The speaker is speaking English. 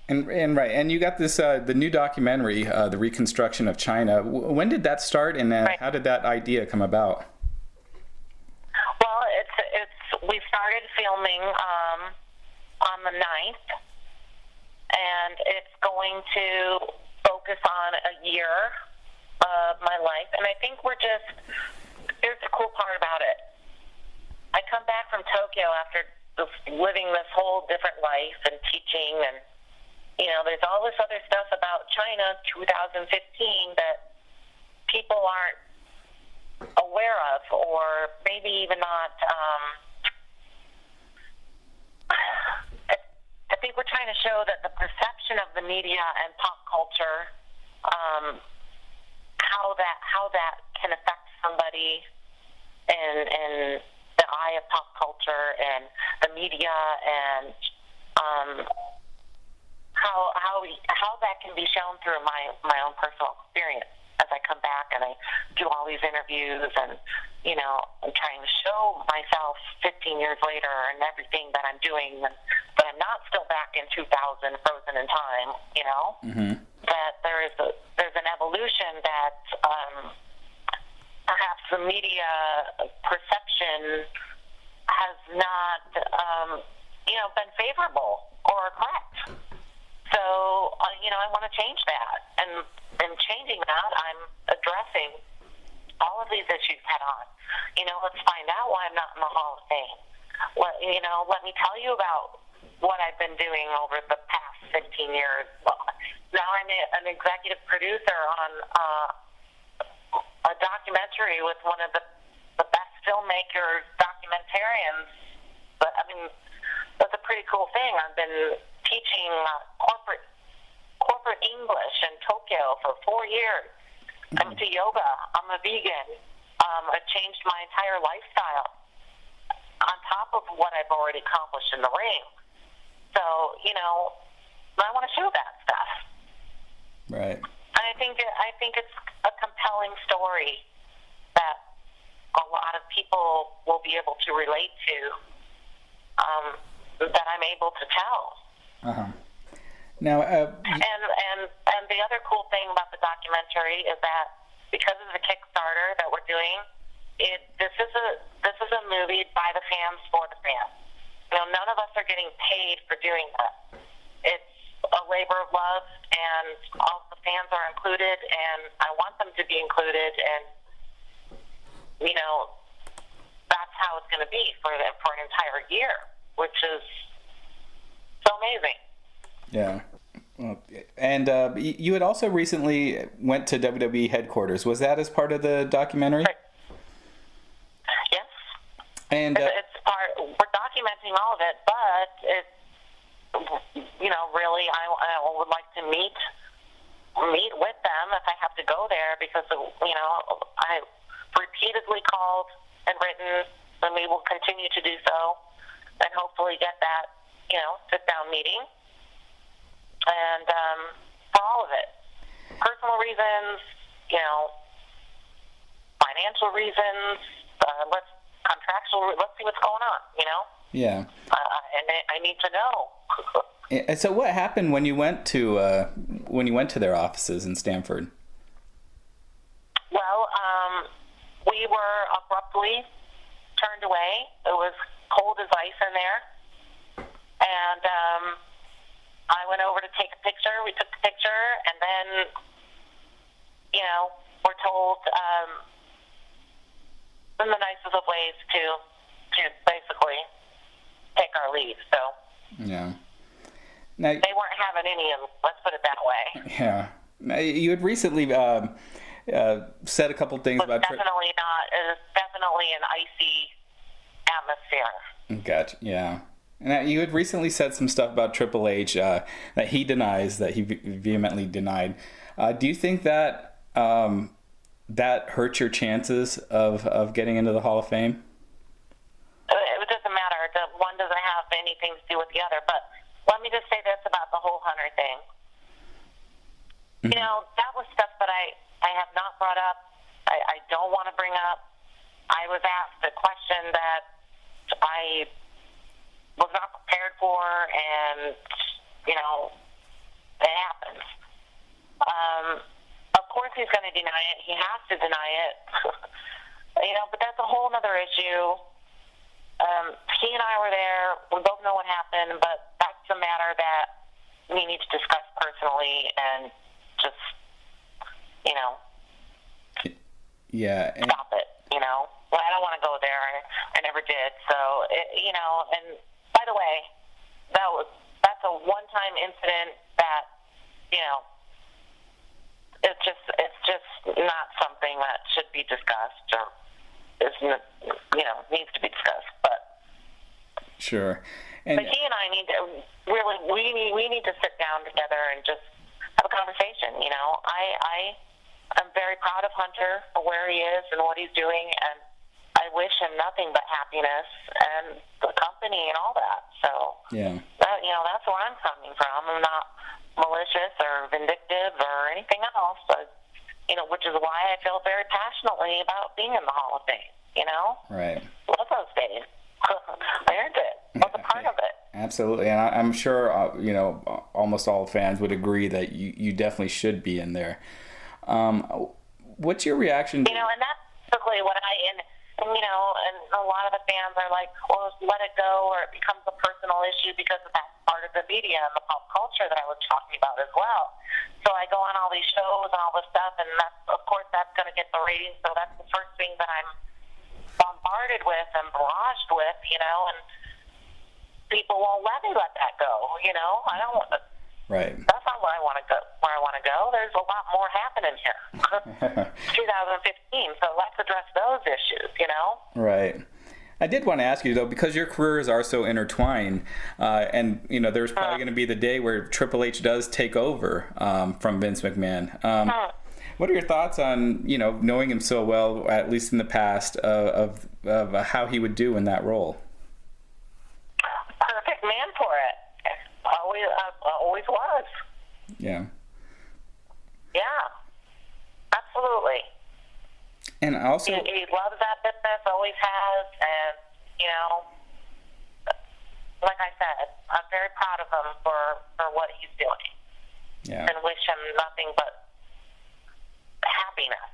And right, and you got this the new documentary, the reconstruction of Chyna. When did that start, and Right. how did that idea come about? Well, we started filming on the 9th, and it's going to focus on a year of my life. And I think here's the cool part about it. I come back from Tokyo after living this whole different life and teaching, and there's all this other stuff about Chyna 2015 that people aren't aware of, or maybe even not. I think we're trying to show that the perception of the media and pop culture, how that can affect somebody in the eye of pop culture and the media, and how that can be shown through my own personal experience as I come back and I do all these interviews, and I'm trying to show myself 15 years later and everything that I'm doing, and that I'm not still back in 2000 frozen in time. Mm-hmm. That there's an evolution that perhaps the media perception has not been favorable or correct. So I want to change that, and in changing that, I'm addressing all of these issues head on. Let's find out why I'm not in the Hall of Fame. Let me tell you about what I've been doing over the past 15 years. Now I'm an executive producer on a documentary with one of the best filmmakers, documentarians. But that's a pretty cool thing. I've been teaching corporate English in Tokyo for 4 years. I'm into yoga. I'm a vegan. I've changed my entire lifestyle on top of what I've already accomplished in the ring. So, I want to show that stuff. Right. And I think it's a compelling story that a lot of people will be able to relate to, that I'm able to tell. Uh-huh. Now, and the other cool thing about the documentary is that because of the Kickstarter that we're doing, this is a movie by the fans for the fans. None of us are getting paid for doing this. It's a labor of love, and all the fans are included, and I want them to be included, and that's how it's going to be for an entire year, which is so amazing. Yeah. Well, and you had also recently went to WWE headquarters. Was that as part of the documentary? Right. Yes. And it's part. We're documenting all of it, but it's really I would like to meet with them if I have to go there, because I repeatedly called and written, and we will continue to do so, and hopefully get that sit down meeting. And for all of it, personal reasons, financial reasons, contractual. Let's see what's going on. Yeah. And I need to know. And so, what happened when you went to their offices in Stamford? Well, we were abruptly turned away. It was cold as ice in there, and I went over to take a picture. We took the picture, and then, we're told in the nicest of ways to basically take our leave. So Yeah. Now, they weren't having any of them. Let's put it that way. Yeah. Now, you had recently said a couple things It was about... definitely not. It was definitely an icy atmosphere. Gotcha. Yeah. And you had recently said some stuff about Triple H that he denies, that he vehemently denied. Do you think that that hurt your chances of getting into the Hall of Fame? It doesn't matter. One doesn't have anything to do with the other. But let me just say this about the whole Hunter thing. Mm-hmm. That was stuff that I have not brought up. I don't want to bring up. I was asked a question that I was not prepared for, and It happens. Of course he's going to deny it. He has to deny it. But that's a whole other issue. He and I were there. We both know what happened, but that's a matter that we need to discuss personally and just, Yeah. stop it, Well, I don't want to go there. I never did. So, and by the way, that's a one-time incident that, it's just not something that should be discussed or needs to be discussed. But sure. But he and I need to really, we need to sit down together and just have a conversation. I'm very proud of Hunter for where he is and what he's doing, and I wish him nothing but happiness and the company and all that. So yeah, that's where I'm coming from. I'm not malicious or vindictive or anything else, but which is why I feel very passionately about being in the Hall of Fame. Right. Love those days. I earned it. I was a part of it. Absolutely, and I'm sure almost all fans would agree that you definitely should be in there. What's your reaction to... and that's basically what and a lot of the fans are like, well, let it go, or it becomes a personal issue because that's part of the media and the pop culture that I was talking about as well. So I go on all these shows and all this stuff, and of course that's going to get the ratings, so that's the first thing that I'm bombarded with and barraged with, and people won't let me let that go, I don't want to... Right. That's not where I want to go. There's a lot more happening here. 2015, so let's address those issues, Right. I did want to ask you, though, because your careers are so intertwined, and, there's probably going to be the day where Triple H does take over from Vince McMahon. What are your thoughts on, knowing him so well, at least in the past, of how he would do in that role? Perfect man for it. Always was. Yeah. Yeah. Absolutely. And also... He loves that business, always has, and, like I said, I'm very proud of him for what he's doing. Yeah. And wish him nothing but happiness,